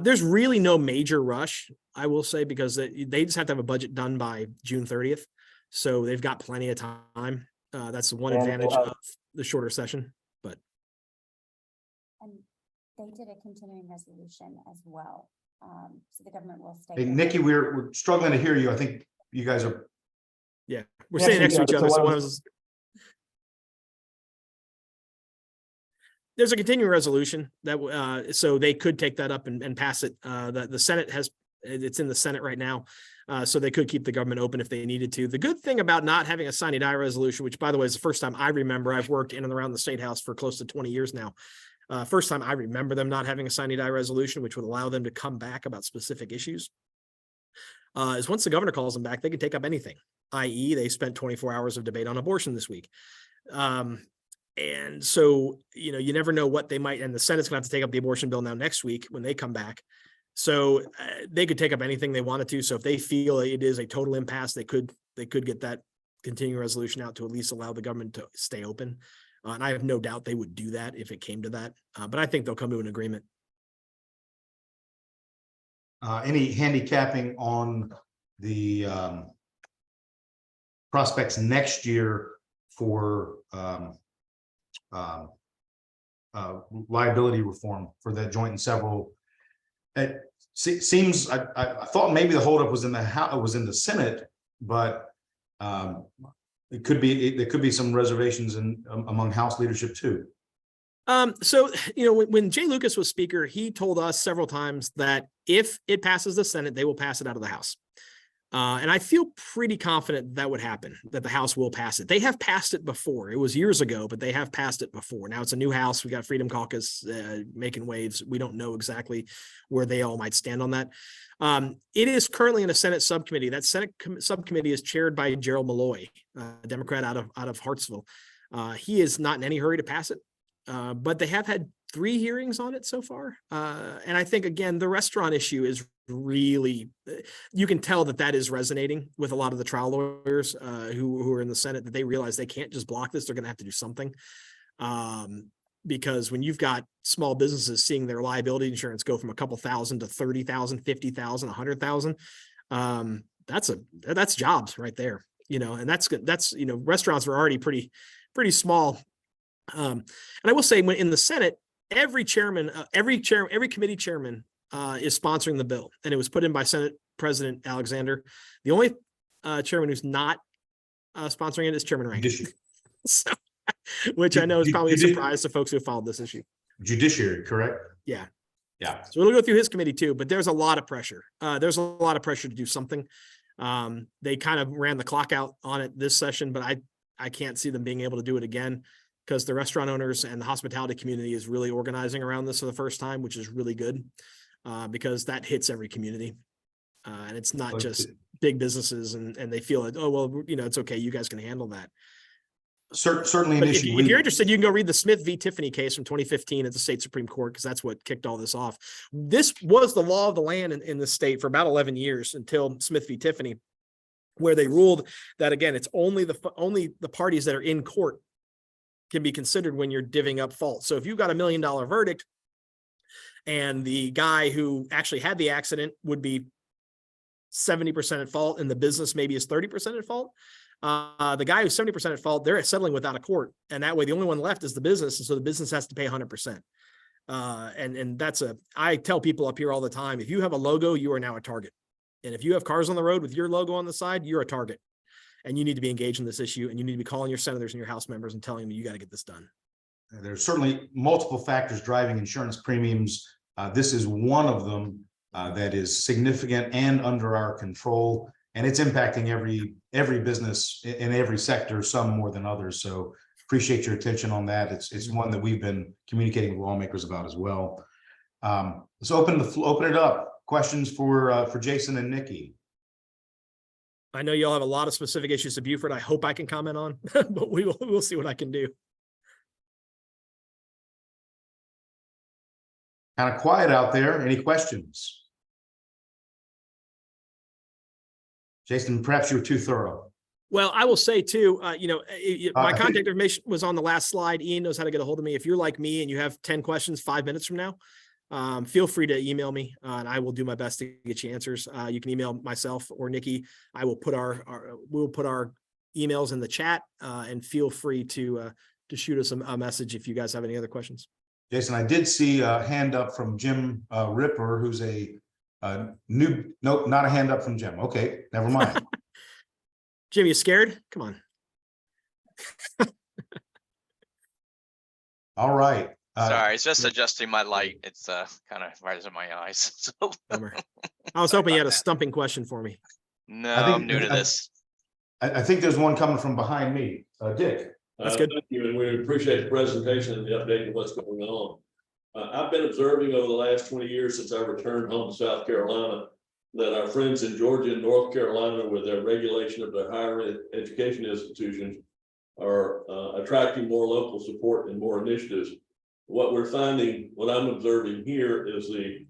Speaker 5: There's really no major rush, I will say, because they just have to have a budget done by June 30th. So they've got plenty of time. That's the one advantage of the shorter session. But
Speaker 6: and they did a continuing resolution as well. So the government will stay.
Speaker 1: Hey, Nikki, we're struggling to hear you. I think you guys are.
Speaker 5: yeah, we're sitting next to each other. So there's a continuing resolution that so they could take that up and pass it. The Senate it's in the Senate right now. So they could keep the government open if they needed to. The good thing about not having a sine die resolution, which by the way is the first time I remember, I've worked in and around the State House for close to 20 years now. First time I remember them not having a sine die resolution, which would allow them to come back about specific issues. Is once the governor calls them back, they can take up anything, i.e. they spent 24 hours of debate on abortion this week. And so, you never know what they might, and the Senate's gonna have to take up the abortion bill now next week when they come back. So they could take up anything they wanted to. So if they feel it is a total impasse, they could get that continuing resolution out to at least allow the government to stay open. And I have no doubt they would do that if it came to that. But I think they'll come to an agreement.
Speaker 1: Any handicapping on the prospects next year for liability reform for the joint and several? It seems I thought maybe the holdup was in the Senate, but it could be there could be some reservations among House leadership too.
Speaker 5: So, when Jay Lucas was speaker, he told us several times that if it passes the Senate, they will pass it out of the House. And I feel pretty confident that would happen, that the House will pass it. They have passed it before. It was years ago, but they have passed it before. Now it's a new House. We got Freedom Caucus making waves. We don't know exactly where they all might stand on that. It is currently in a Senate subcommittee. That Senate subcommittee is chaired by Gerald Malloy, a Democrat out of Hartsville. He is not in any hurry to pass it, but they have had 3 hearings on it so far. And I think, again, the restaurant issue is really, you can tell that is resonating with a lot of the trial lawyers who are in the Senate, that they realize they can't just block this. They're going to have to do something. Because when you've got small businesses seeing their liability insurance go from a couple thousand to 30,000, 50,000, 100,000, that's jobs right there, and that's good. That's, restaurants are already pretty small. And I will say, when in the Senate, every committee chairman is sponsoring the bill, and it was put in by Senate President Alexander. The only chairman who's not sponsoring it is Chairman Rankin. So, which I know is probably a surprise to folks who have followed this issue.
Speaker 1: Judiciary, correct?
Speaker 5: Yeah.
Speaker 1: Yeah.
Speaker 5: So we'll go through his committee too, but there's a lot of pressure. There's a lot of pressure to do something. They kind of ran the clock out on it this session, but I can't see them being able to do it again, because the restaurant owners and the hospitality community is really organizing around this for the first time, which is really good, because that hits every community. And it's not just big businesses and they feel like, oh, well, it's okay, you guys can handle that.
Speaker 1: Certainly an
Speaker 5: But if,
Speaker 1: issue.
Speaker 5: if you're interested, you can go read the Smith v. Tiffany case from 2015 at the state Supreme Court, because that's what kicked all this off. This was the law of the land in the state for about 11 years until Smith v. Tiffany, where they ruled that, again, it's only the parties that are in court can be considered when you're divvying up fault. So if you've got $1 million verdict and the guy who actually had the accident would be 70% at fault and the business maybe is 30% at fault, the guy who's 70% at fault, they're settling without a court. And that way the only one left is the business. And so the business has to pay 100%. And I tell people up here all the time, if you have a logo, you are now a target. And if you have cars on the road with your logo on the side, you're a target. And you need to be engaged in this issue, and you need to be calling your senators and your House members and telling them you got to get this done.
Speaker 1: There's certainly multiple factors driving insurance premiums. This is one of them that is significant and under our control, and it's impacting every business in every sector, some more than others. So appreciate your attention on that. It's one that we've been communicating with lawmakers about as well. Let's open it up. Questions for Jason and Nikki.
Speaker 5: I know y'all have a lot of specific issues to Beaufort. I hope I can comment on, but we'll see what I can do.
Speaker 1: Kind of quiet out there. Any questions? Jason, perhaps you were too thorough.
Speaker 5: Well, I will say too, my contact information was on the last slide. Ian knows how to get a hold of me. If you're like me and you have 10 questions 5 minutes from now, feel free to email me and I will do my best to get you answers. You can email myself or Nikki. I will put we'll put our emails in the chat and feel free to shoot us a message if you guys have any other questions.
Speaker 1: Jason, I did see a hand up from Jim Ripper, who's nope, not a hand up from Jim. Okay, never mind.
Speaker 5: Jim, you scared? Come on.
Speaker 1: All right.
Speaker 7: Sorry, it's just adjusting my light. It's kind of right in my eyes. So
Speaker 5: Bummer. I was hoping you had a stumping question for me.
Speaker 7: no,
Speaker 1: I think-
Speaker 7: I'm new to this.
Speaker 1: I think there's one coming from behind me. Dick.
Speaker 5: That's good.
Speaker 3: Thank you, and we appreciate the presentation and the update of what's going on. I've been observing over the last 20 years since I returned home to South Carolina that our friends in Georgia and North Carolina, with their regulation of their higher education institutions, are attracting more local support and more initiatives. What we're finding, what I'm observing here, is the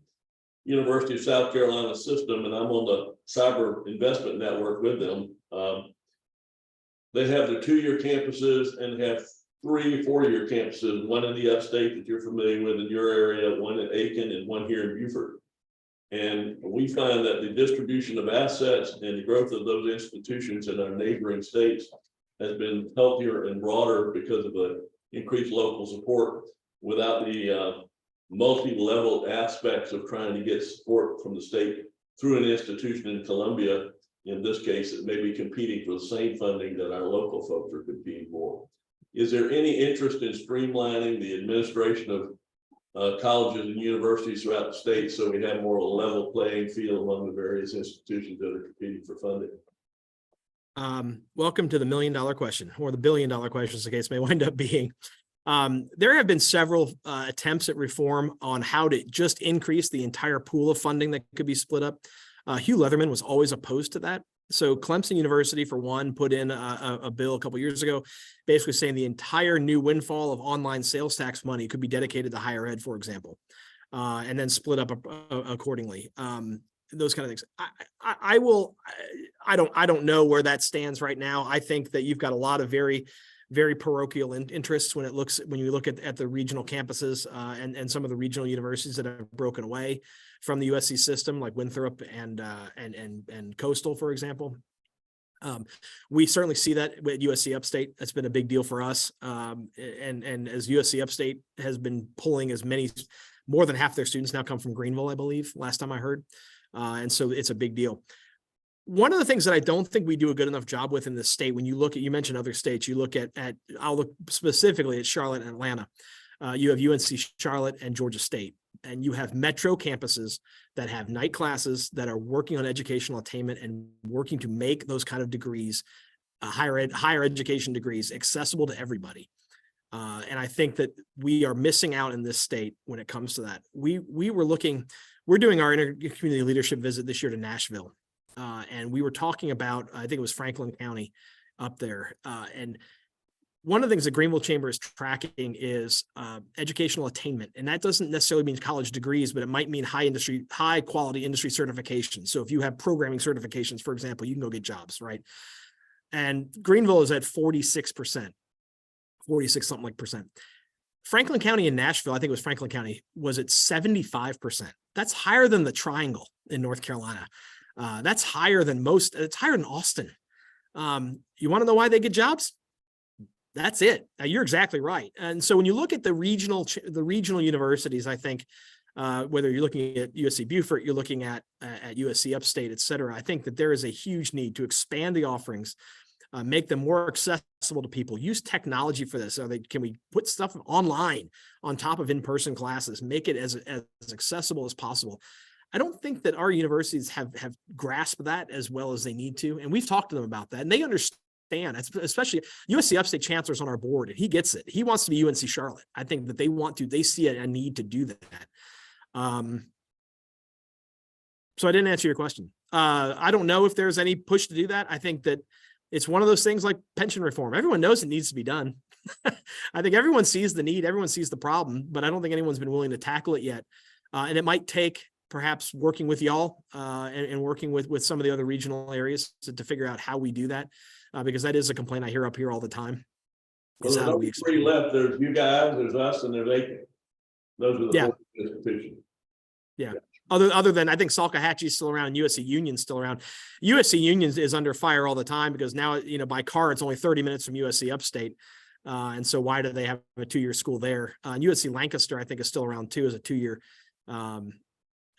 Speaker 3: University of South Carolina system, and I'm on the cyber investment network with them. They have their 2-year campuses and have 3 4-year campuses, one in the upstate that you're familiar with in your area, one in Aiken, and one here in Beaufort. And we find that the distribution of assets and the growth of those institutions in our neighboring states has been healthier and broader because of the increased local support, without the multi-level aspects of trying to get support from the state through an institution in Columbia. In this case, it may be competing for the same funding that our local folks are competing for. Is there any interest in streamlining the administration of colleges and universities throughout the state so we have more of a level playing field among the various institutions that are competing for funding?
Speaker 5: Welcome to the $1 million question, or the $1 billion question, as the case may wind up being. There have been several attempts at reform on how to just increase the entire pool of funding that could be split up. Hugh Leatherman was always opposed to that. So Clemson University, for one, put in a bill a couple of years ago, basically saying the entire new windfall of online sales tax money could be dedicated to higher ed, for example, and then split up accordingly. Those kind of things. I don't know where that stands right now. I think that you've got a lot of very parochial interests when you look at the regional campuses and some of the regional universities that have broken away from the USC system, like Winthrop and Coastal, for example. We certainly see that with USC Upstate. That's been a big deal for us. And as USC Upstate has been pulling more than half their students now come from Greenville, I believe, last time I heard. And so it's a big deal. One of the things that I don't think we do a good enough job with in this state, when you mentioned other states, you look at I'll look specifically at Charlotte and Atlanta. You have UNC Charlotte and Georgia State, and you have metro campuses that have night classes that are working on educational attainment and working to make those kind of degrees, higher education degrees, accessible to everybody. And I think that we are missing out in this state when it comes to that. We're doing our inter-community leadership visit this year to Nashville. And we were talking about, I think it was Franklin County up there. And one of the things that Greenville Chamber is tracking is educational attainment. And that doesn't necessarily mean college degrees, but it might mean high quality industry certifications. So if you have programming certifications, for example, you can go get jobs, right? And Greenville is at 46%, 46 something like percent. Franklin County and Nashville, I think it was Franklin County, was at 75%. That's higher than the Triangle in North Carolina. That's higher than most, it's higher than Austin. You want to know why they get jobs? That's it. Now, you're exactly right. And so when you look at the regional universities, I think whether you're looking at USC Beaufort, you're looking at USC Upstate, et cetera, I think that there is a huge need to expand the offerings, make them more accessible to people, use technology for this. Can we put stuff online on top of in-person classes, make it as accessible as possible? I don't think that our universities have grasped that as well as they need to. And we've talked to them about that, and they understand. Especially USC Upstate Chancellor's on our board, and he gets it. He wants to be UNC Charlotte. I think that they see a need to do that. So I didn't answer your question. I don't know if there's any push to do that. I think that it's one of those things like pension reform. Everyone knows it needs to be done. I think everyone sees the need, everyone sees the problem, but I don't think anyone's been willing to tackle it yet. And it might take perhaps working with y'all and working with some of the other regional areas to figure out how we do that. Because that is a complaint I hear up here all the time.
Speaker 3: Well, there's only three left. There's you guys, there's us, and there's Aiken. Those are the four institutions.
Speaker 5: Yeah. Other than I think Salkehatchie is still around, USC Union's still around. USC Union is under fire all the time because now, by car, it's only 30 minutes from USC Upstate. And so why do they have a 2-year school there? USC Lancaster, I think, is still around too, as a 2-year.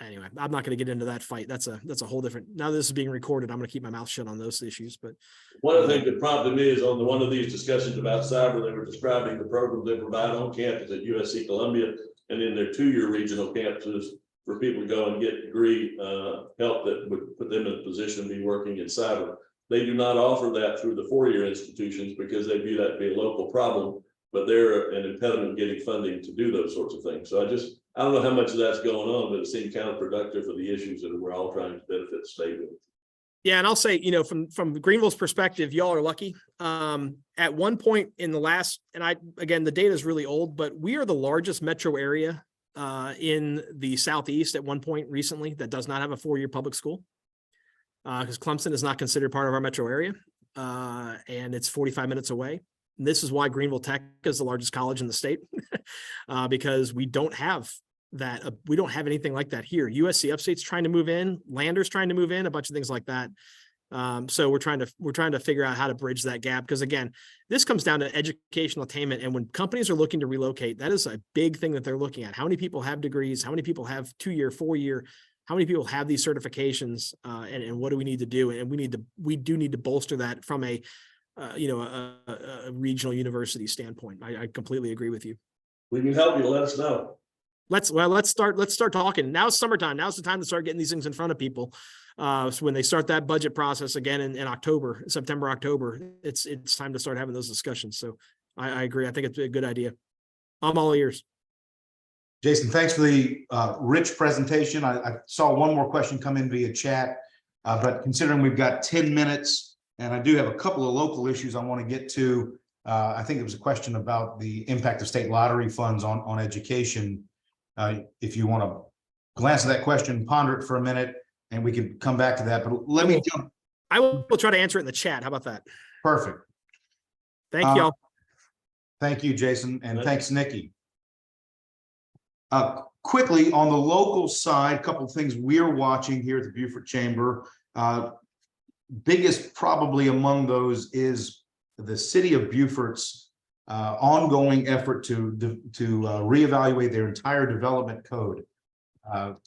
Speaker 5: Anyway, I'm not going to get into that fight. That's a whole different. Now this is being recorded, I'm going to keep my mouth shut on those issues. But
Speaker 3: one of the things that prompted me is on one of these discussions about cyber, they were describing the programs they provide on campus at USC Columbia and in their 2-year regional campuses for people to go and get degree help that would put them in a position to be working in cyber. They do not offer that through the 4-year institutions because they view that to be a local problem, but they're an impediment getting funding to do those sorts of things. So I don't know how much of that's going on, but it seemed counterproductive for the issues that we're all trying to benefit the state with.
Speaker 5: Yeah, and I'll say, from Greenville's perspective, y'all are lucky. At one point in the last, and again, the data is really old, but we are the largest metro area in the Southeast at one point recently that does not have a 4-year public school. Because Clemson is not considered part of our metro area, and it's 45 minutes away. And this is why Greenville Tech is the largest college in the state, because we don't have that. We don't have anything like that here. USC Upstate's trying to move in, Lander's trying to move in, a bunch of things like that. So we're trying to figure out how to bridge that gap. Because again, this comes down to educational attainment. And when companies are looking to relocate, that is a big thing that they're looking at. How many people have degrees? How many people have 2-year, 4-year? How many people have these certifications? And what do we need to do? And we do need to bolster that from a regional university standpoint. I completely agree with you.
Speaker 3: We can help you. Let us know.
Speaker 5: Let's start talking. Now it's summertime. Now's the time to start getting these things in front of people. So when they start that budget process again in October, September, October, it's time to start having those discussions. So I agree. I think it's a good idea. I'm all ears.
Speaker 1: Jason, thanks for the rich presentation. I saw one more question come in via chat, but considering we've got 10 minutes and I do have a couple of local issues I want to get to, I think it was a question about the impact of state lottery funds on education. If you want to glance at that question, ponder it for a minute, and we can come back to that. But let me jump.
Speaker 5: I will try to answer it in the chat. How about that?
Speaker 1: Perfect.
Speaker 5: Thank y'all.
Speaker 1: Thank you, Jason, and thanks, Nikki. Quickly on the local side, a couple of things we're watching here at the Beaufort Chamber. Biggest probably among those is the city of Beaufort's ongoing effort to reevaluate their entire development code.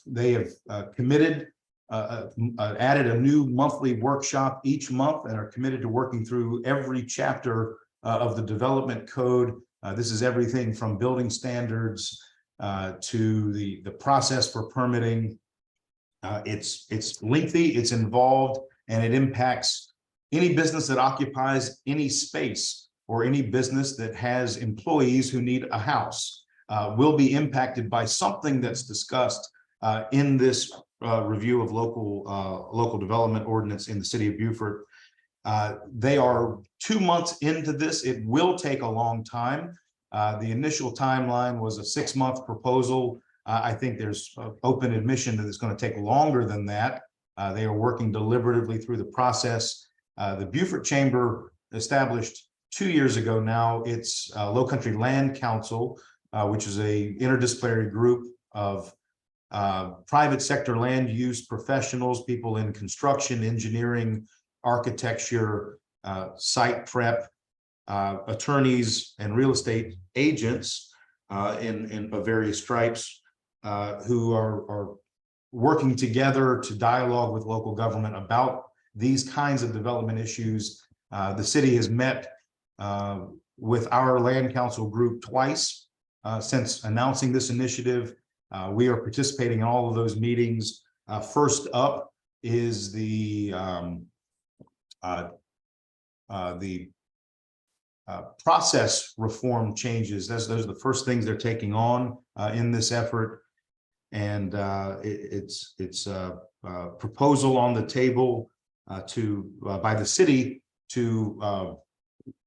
Speaker 1: They have committed, added a new monthly workshop each month and are committed to working through every chapter of the development code. This is everything from building standards to the process for permitting. It's lengthy, it's involved, and it impacts any business that occupies any space or any business that has employees who need a house will be impacted by something that's discussed in this review of local development ordinance in the city of Beaufort. They are 2 months into this. It will take a long time. The initial timeline was a 6-month proposal. I think there's open admission that it's going to take longer than that. They are working deliberatively through the process. The Beaufort Chamber established 2 years ago now its Low Country Land Council, which is a interdisciplinary group of private sector land use professionals, people in construction, engineering, architecture, site prep, attorneys, and real estate agents in of various stripes who are working together to dialogue with local government about these kinds of development issues. The city has met with our land council group twice since announcing this initiative. We are participating in all of those meetings. First up is the process reform changes. Those are the first things they're taking on in this effort. And it's a proposal on the table by the city to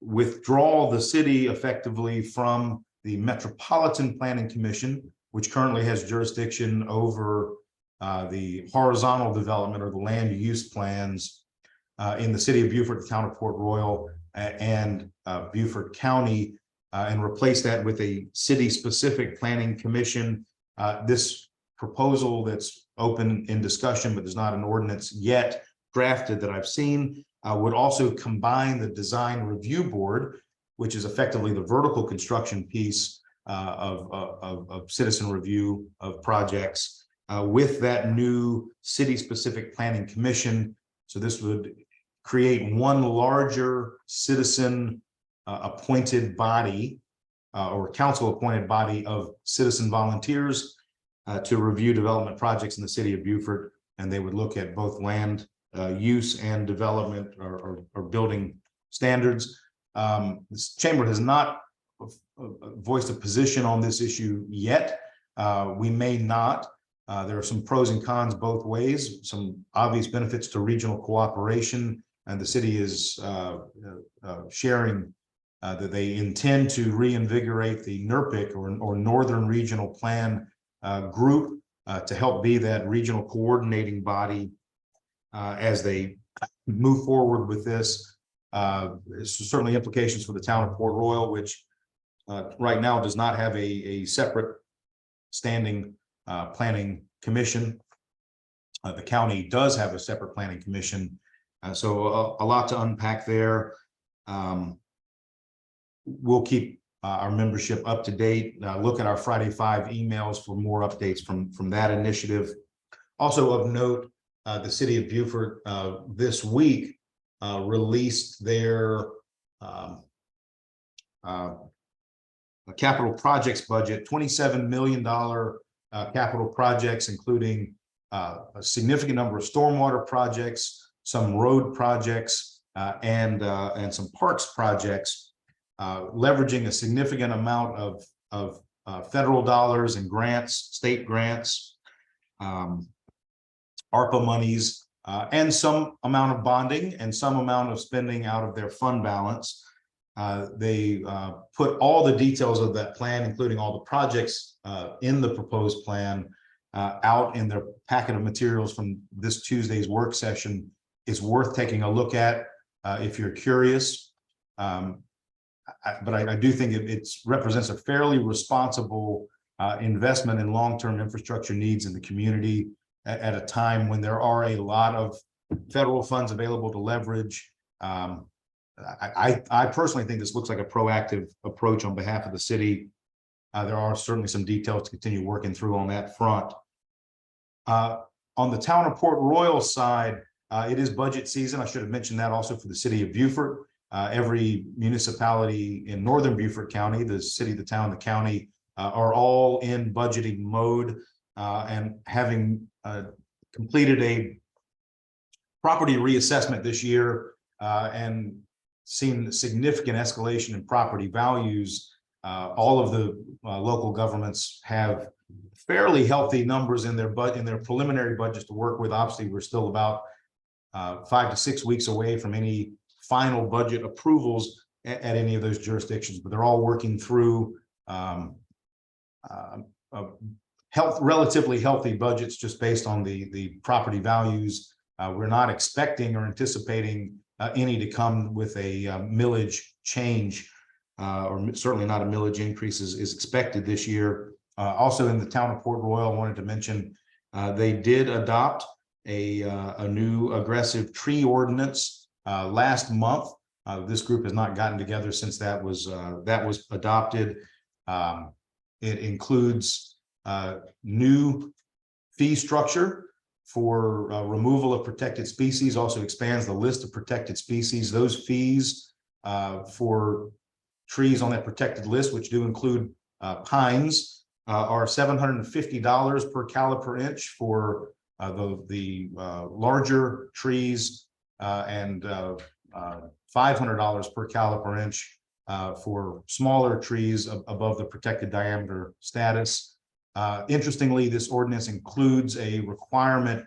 Speaker 1: withdraw the city effectively from the Metropolitan Planning Commission, which currently has jurisdiction over the horizontal development or the land use plans in the city of Beaufort, the town of Port Royal, and Beaufort County, and replace that with a city-specific planning commission. This proposal that's open in discussion, but there's not an ordinance yet drafted that I've seen, would also combine the design review board, which is effectively the vertical construction piece of citizen review of projects, with that new city-specific planning commission. So this would create one larger citizen appointed body or council appointed body of citizen volunteers to review development projects in the city of Beaufort. And they would look at both land use and development or building standards. This chamber has not voiced a position on this issue yet. We may not. There are some pros and cons both ways, some obvious benefits to regional cooperation, and the city is sharing that they intend to reinvigorate the NRPC or Northern Regional Plan group to help be that regional coordinating body as they move forward with this. Certainly implications for the town of Port Royal, which right now does not have a separate standing planning commission. The county does have a separate planning commission. So a lot to unpack there. We'll keep our membership up to date. Look at our Friday 5 emails for more updates from that initiative. Also of note, the city of Beaufort this week released their capital projects budget, $27 million capital projects, including a significant number of stormwater projects, some road projects, and some parks projects, leveraging a significant amount of federal dollars and grants, state grants, ARPA monies, and some amount of bonding and some amount of spending out of their fund balance. They put all the details of that plan, including all the projects in the proposed plan, out in their packet of materials from this Tuesday's work session. It's worth taking a look at if you're curious. But I do think it represents a fairly responsible investment in long-term infrastructure needs in the community at a time when there are a lot of federal funds available to leverage. I personally think this looks like a proactive approach on behalf of the city. There are certainly some details to continue working through on that front. On the town of Port Royal side, it is budget season. I should have mentioned that also for the city of Beaufort. Every municipality in northern Beaufort County, the city, the town, the county, are all in budgeting mode, and having completed a property reassessment this year and seen significant escalation in property values. All of the local governments have fairly healthy numbers in their preliminary budgets to work with. Obviously, we're still about 5 to 6 weeks away from any final budget approvals at any of those jurisdictions, but they're all working through relatively healthy budgets just based on the property values. We're not expecting or anticipating any to come with a millage change, or certainly not a millage increase is expected this year. Also in the town of Port Royal, I wanted to mention they did adopt a new aggressive tree ordinance last month. This group has not gotten together since that was adopted. It includes new fee structure for removal of protected species, also expands the list of protected species. Those fees for trees on that protected list, which do include pines, are $750 per caliper inch for the larger trees, and $500 per caliper inch for smaller trees above the protected diameter status. Interestingly, this ordinance includes a requirement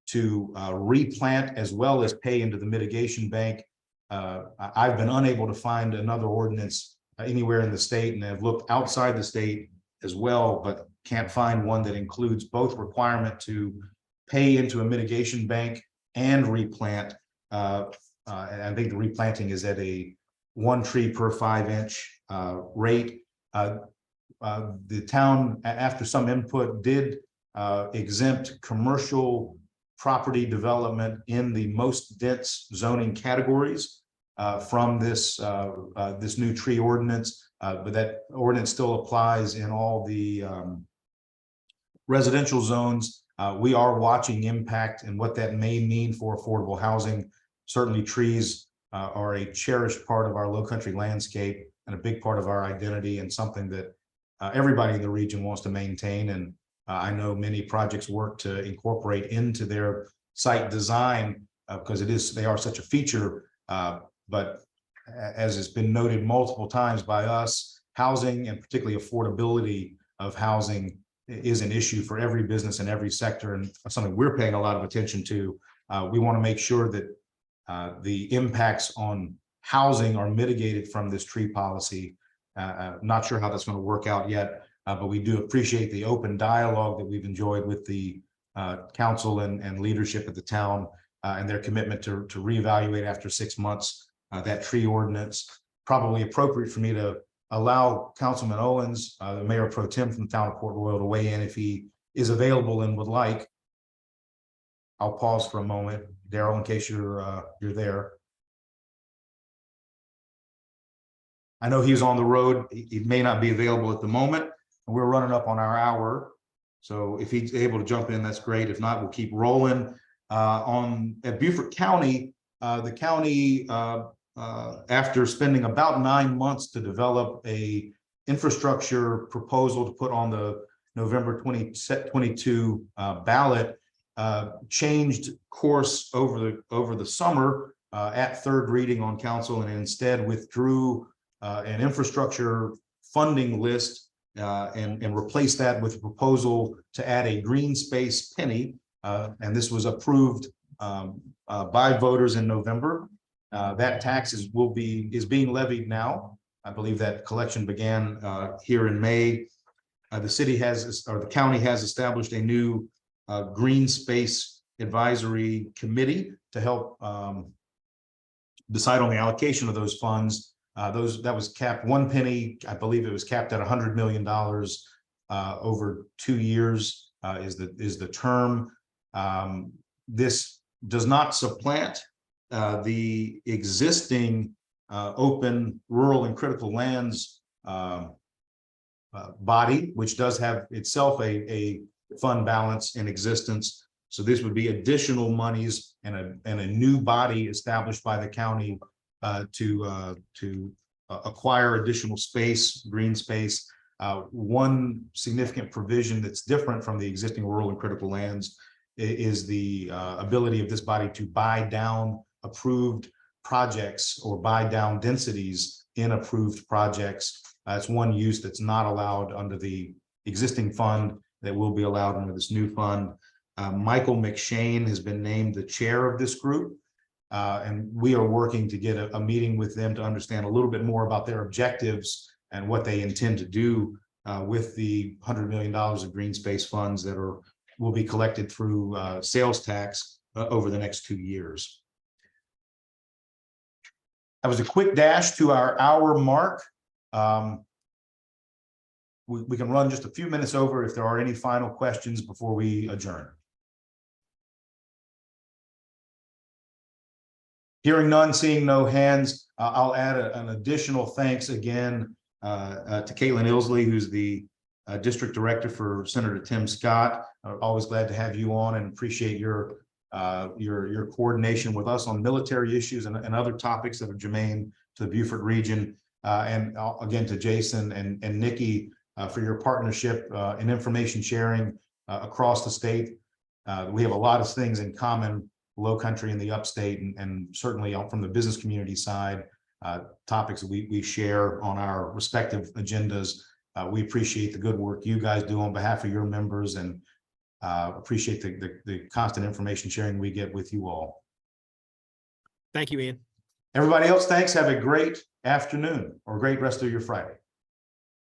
Speaker 1: to replant as well as pay into the mitigation bank. I've been unable to find another ordinance anywhere in the state, and I've looked outside the state as well, but can't find one that includes both requirement to pay into a mitigation bank and replant. And I think the replanting is at a 1 tree per 5 inch rate. The town, after some input, did exempt commercial property development in the most dense zoning categories from this new tree ordinance, but that ordinance still applies in all the residential zones. We are watching impact and what that may mean for affordable housing. Certainly trees are a cherished part of our low country landscape and a big part of our identity, and something that everybody in the region wants to maintain. And I know many projects work to incorporate into their site design because they are such a feature. But as has been noted multiple times by us, housing and particularly affordability of housing is an issue for every business in every sector, and something we're paying a lot of attention to. We want to make sure that the impacts on housing are mitigated from this tree policy. Not sure how that's going to work out yet, but we do appreciate the open dialogue that we've enjoyed with the council and leadership at the town, and their commitment to reevaluate after 6 months that tree ordinance. Probably appropriate for me to allow Councilman Owens, the Mayor Pro Tem from the town of Port Royal, to weigh in if he is available and would like. I'll pause for a moment, Daryl, in case you're there. I know he's on the road. He may not be available at the moment, and we're running up on our hour. So if he's able to jump in, that's great. If not, we'll keep rolling. At Beaufort County, the county, after spending about 9 months to develop a infrastructure proposal to put on the November 2022 ballot, changed course over the summer at third reading on council, and instead withdrew an infrastructure funding list and replaced that with a proposal to add a green space penny. And this was approved by voters in November. That tax is being levied now. I believe that collection began here in May. The county has established a new green space advisory committee to help decide on the allocation of those funds. That was capped 1 penny. I believe it was capped at $100 million over 2 years is the term. This does not supplant the existing open rural and critical lands body, which does have itself a fund balance in existence. So this would be additional monies and a new body established by the county to acquire additional space, green space. One significant provision that's different from the existing rural and critical lands is the ability of this body to buy down approved projects or buy down densities in approved projects. That's one use that's not allowed under the existing fund that will be allowed under this new fund. Michael McShane has been named the chair of this group. And we are working to get a meeting with them to understand a little bit more about their objectives and what they intend to do with the $100 million of green space funds that will be collected through sales tax over the next 2 years. That was a quick dash to our hour mark. We can run just a few minutes over if there are any final questions before we adjourn. Hearing none, seeing no hands, I'll add an additional thanks again to Caitlin Ilsley, who's the District Director for Senator Tim Scott. Always glad to have you on and appreciate your coordination with us on military issues and other topics that are germane to the Beaufort region. And again, to Jason and Nikki for your partnership and information sharing across the state. We have a lot of things in common, low country and the upstate, and certainly from the business community side, topics that we share on our respective agendas. We appreciate the good work you guys do on behalf of your members, and appreciate the constant information sharing we get with you all.
Speaker 5: Thank you, Ian.
Speaker 1: Everybody else, thanks. Have a great afternoon or great rest of your Friday.